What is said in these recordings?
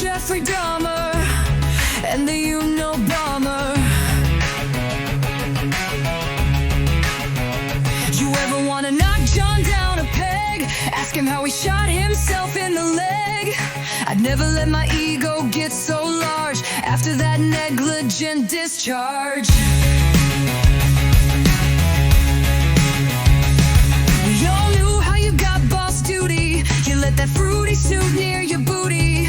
Jeffrey Dahmer and the Unabomber. You ever wanna knock John down a peg? Ask him how he shot himself in the leg. I'd never let my ego get so large after that negligent discharge. We all knew how you got boss duty. You let that fruity suit near your booty,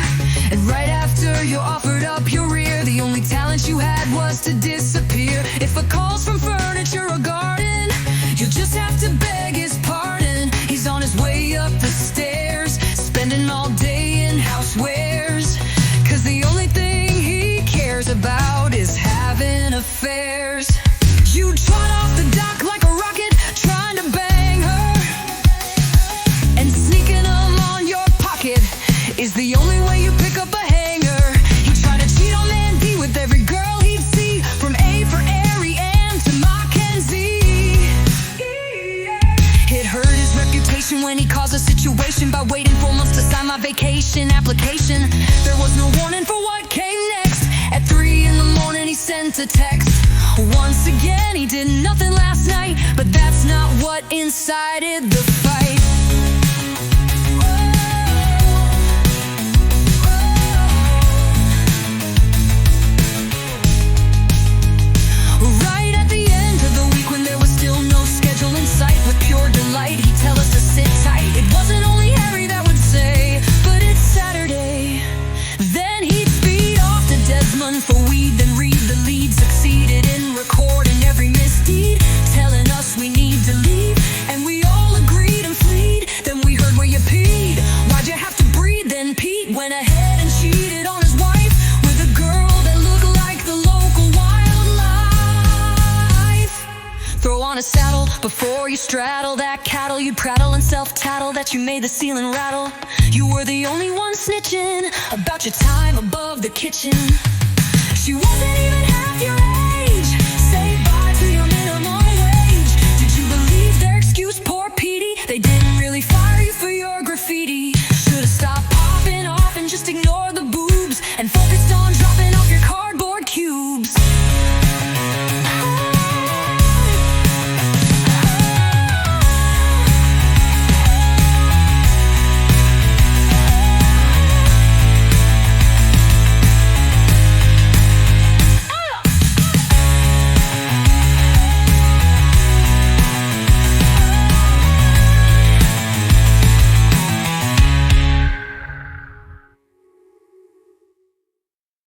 and right after you offered up your rear, the only talent you had was to disappear. If a call's from furniture or garden, you'll just have to beg his pardon. He's on his way up the stairs, spending all day in housewares, 'cause the only thing he cares about is having affairs. You trot off the dock like a rocket, trying to bang her, and sneaking them on your pocket is the only way you pick up a hanger. He tried to cheat on Mandy with every girl he'd see, from A for Ariane to Mackenzie. It hurt his reputation when he caused a situation by waiting 4 months to sign my vacation application. There was no warning for what came next. At 3 in the morning he sent a text. Once again he did nothing last night, but that's not what incited the fight. Right at the end of the week, when there was still no schedule in sight, with pure delight he'd tell us to sit tight. It wasn't only Harry that would say, but it's Saturday. Then he'd speed off to Desmond for weed, then read the lead, succeeded in recording every misdeed, telling us we need to leave, and we all agreed and fled. Then we heard where you peed. Why'd you have to breathe? Then Pete went ahead and cheated on his wife with a girl that looked like the local wildlife. Throw on a saddle before you straddle that cattle. You prattle and self-tattle that you made the ceiling rattle. You were the only one snitching about your time above the kitchen. She wasn't even